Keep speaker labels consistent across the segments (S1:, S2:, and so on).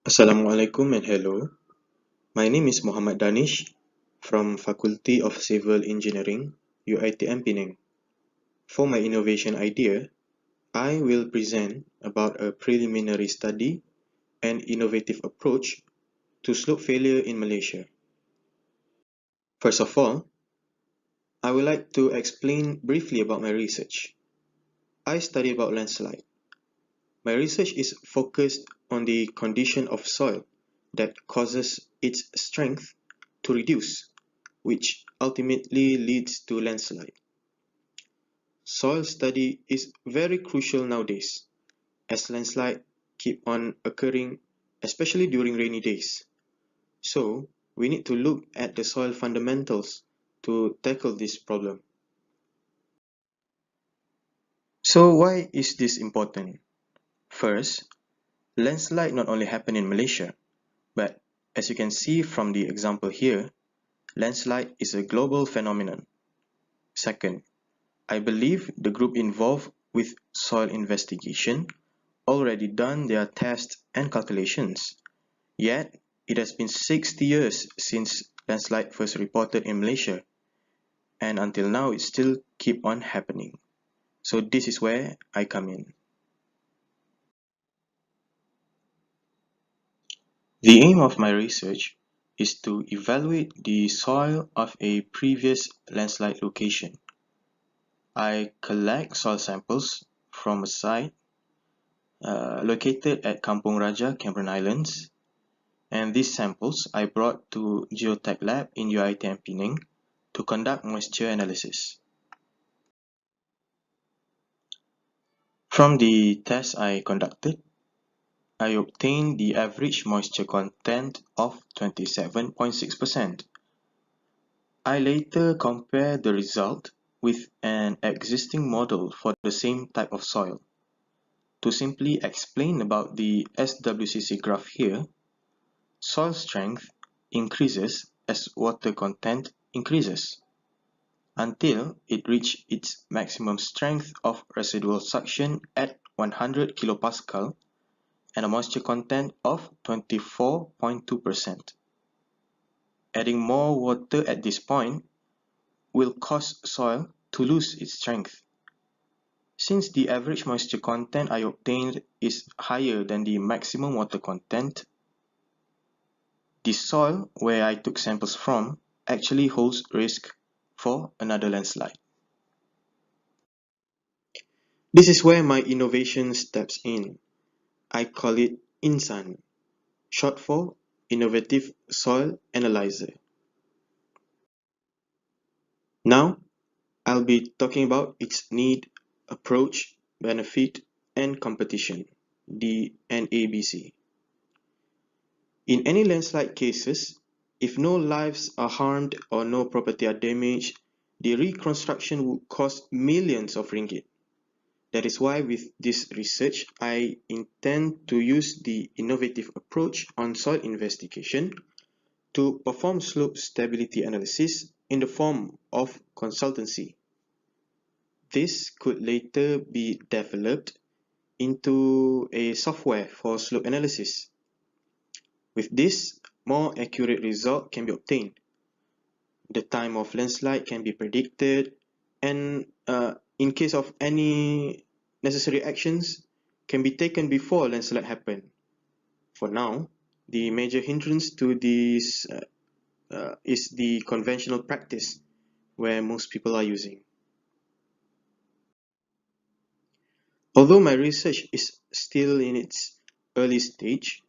S1: Assalamualaikum and hello. My name is Muhammad Danish from Faculty of Civil Engineering, UiTM Penang. For my innovation idea, I will present about a preliminary study and innovative approach to slope failure in Malaysia. First of all, I would like to explain briefly about my research. I study about landslide. My research is focused on the condition of soil that causes its strength to reduce, which ultimately leads to landslide. Soil study is very crucial nowadays, as landslide keep on occurring, especially during rainy days. So, we need to look at the soil fundamentals to tackle this problem. So, why is this important? First, landslide not only happen in Malaysia, but as you can see from the example here, landslide is a global phenomenon. Second, I believe the group involved with soil investigation already done their tests and calculations. Yet, it has been 60 years since landslide first reported in Malaysia, and until now it still keep on happening. So this is where I come in. The aim of my research is to evaluate the soil of a previous landslide location. I collect soil samples from a site located at Kampung Raja, Cameron Islands, and these samples I brought to Geotech Lab in UiTM Penang to conduct moisture analysis. From the tests I conducted, I obtained the average moisture content of 27.6%. I later compared the result with an existing model for the same type of soil. To simply explain about the SWCC graph here, soil strength increases as water content increases, until it reaches its maximum strength of residual suction at 100 kilopascal and a moisture content of 24.2%. Adding more water at this point will cause soil to lose its strength. Since the average moisture content I obtained is higher than the maximum water content, the soil where I took samples from actually holds risk for another landslide. This is where my innovation steps in. I call it INSAN, short for Innovative Soil Analyzer. Now, I'll be talking about its need, approach, benefit, and competition, the NABC. In any landslide cases, if no lives are harmed or no property are damaged, the reconstruction would cost millions of ringgit. That is why with this research, I intend to use the innovative approach on soil investigation to perform slope stability analysis in the form of consultancy. This could later be developed into a software for slope analysis. With this, more accurate result can be obtained. The time of landslide can be predicted, and in case of any necessary actions can be taken before landslide happen. For now, the major hindrance to this is the conventional practice where most people are using. Although my research is still in its early stage,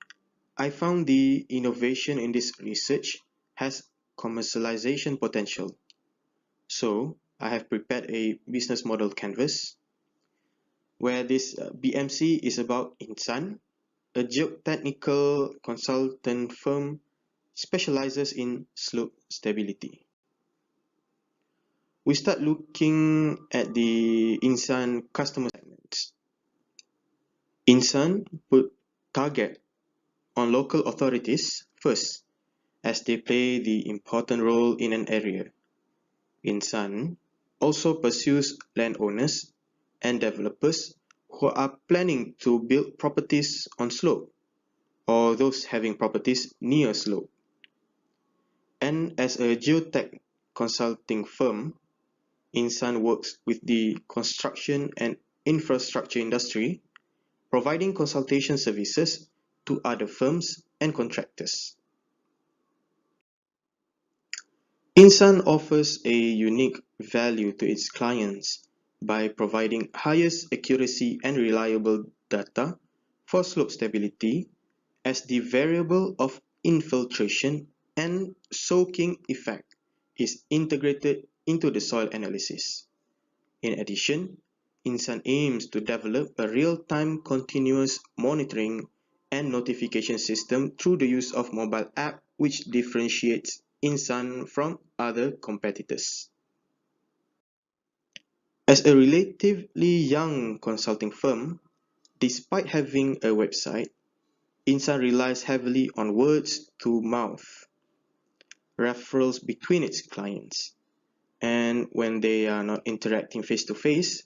S1: I found the innovation in this research has commercialization potential. So, I have prepared a business model canvas where this BMC is about INSAN, a geotechnical consultant firm specializes in slope stability. We start looking at the INSAN customer segments. INSAN put target on local authorities first, as they play the important role in an area. INSAN also pursues landowners and developers who are planning to build properties on slope or those having properties near a slope. And as a geotech consulting firm, Insan works with the construction and infrastructure industry, providing consultation services to other firms and contractors. Insan offers a unique value to its clients by providing highest accuracy and reliable data for slope stability as the variable of infiltration and soaking effect is integrated into the soil analysis. In addition, Insan aims to develop a real-time continuous monitoring and notification system through the use of mobile app which differentiates Insan from other competitors. As a relatively young consulting firm, despite having a website, Insan relies heavily on words-to-mouth referrals between its clients. And when they are not interacting face-to-face,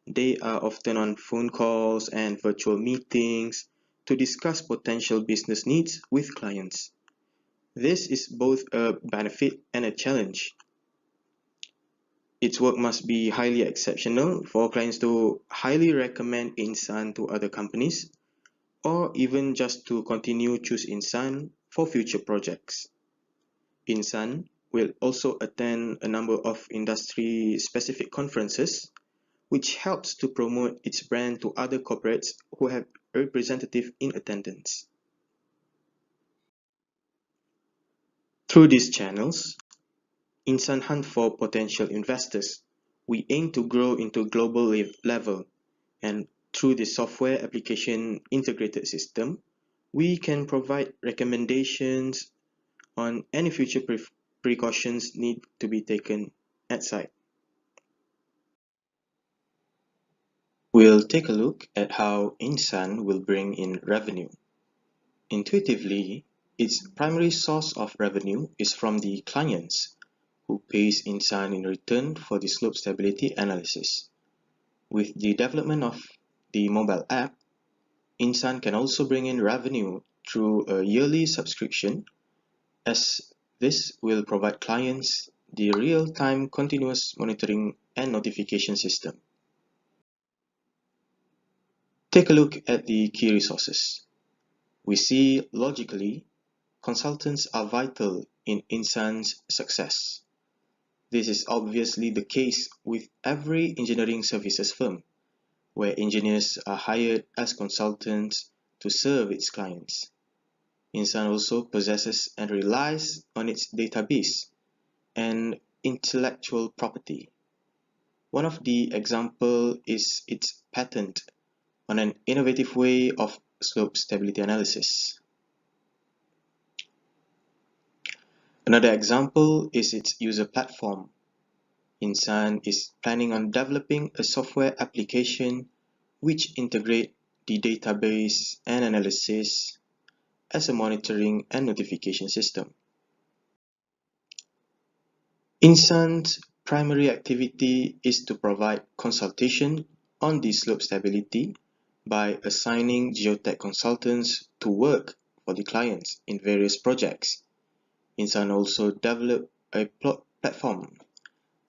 S1: they are often on phone calls and virtual meetings to discuss potential business needs with clients. This is both a benefit and a challenge. Its work must be highly exceptional for clients to highly recommend Insan to other companies or even just to continue choose Insan for future projects. Insan will also attend a number of industry-specific conferences which helps to promote its brand to other corporates who have a representative in attendance. Through these channels, Insan hunt for potential investors. We aim to grow into global level, and through the software application integrated system, we can provide recommendations on any future precautions need to be taken at site. We'll take a look at how Insan will bring in revenue. Intuitively, its primary source of revenue is from the clients, who pays Insan in return for the slope stability analysis. With the development of the mobile app, Insan can also bring in revenue through a yearly subscription, as this will provide clients the real-time continuous monitoring and notification system. Take a look at the key resources. We see, logically, consultants are vital in Insan's success. This is obviously the case with every engineering services firm, where engineers are hired as consultants to serve its clients. Insan also possesses and relies on its database and intellectual property. One of the examples is its patent on an innovative way of slope stability analysis. Another example is its user platform. Insan is planning on developing a software application which integrate the database and analysis as a monitoring and notification system. Insan's primary activity is to provide consultation on the slope stability by assigning geotech consultants to work for the clients in various projects. Insan also developed a platform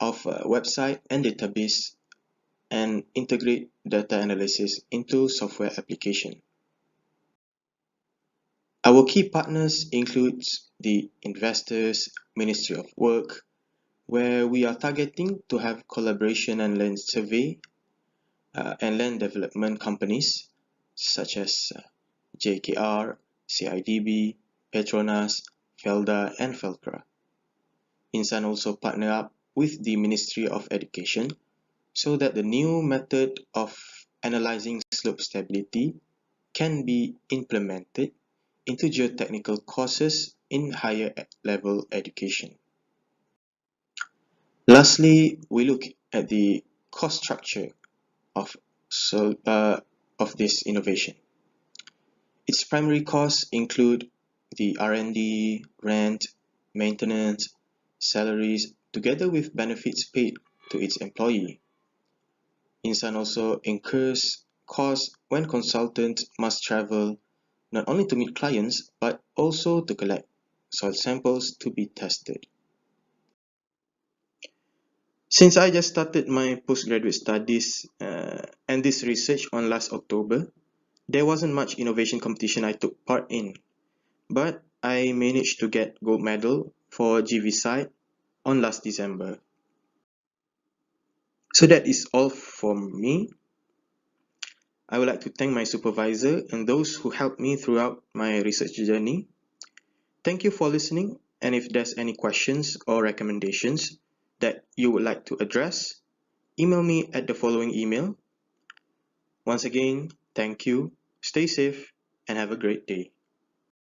S1: of a website and database and integrate data analysis into software application. Our key partners include the investors, Ministry of Work, where we are targeting to have collaboration and land survey and land development companies such as JKR, CIDB, Petronas, Felda, and Felcra. Insan also partner up with the Ministry of Education so that the new method of analyzing slope stability can be implemented into geotechnical courses in higher level education. Lastly, we look at the cost structure of, of this innovation. Its primary costs include the R&D, rent, maintenance, salaries, together with benefits paid to its employee. Insan also incurs costs when consultants must travel not only to meet clients but also to collect soil samples to be tested. Since I just started my postgraduate studies and this research on last October, there wasn't much innovation competition I took part in, but I managed to get gold medal for GV site on last December. So that is all from me. I would like to thank my supervisor and those who helped me throughout my research journey. Thank you for listening, and if there's any questions or recommendations that you would like to address, email me at the following email. Once again, thank you, stay safe, and have a great day.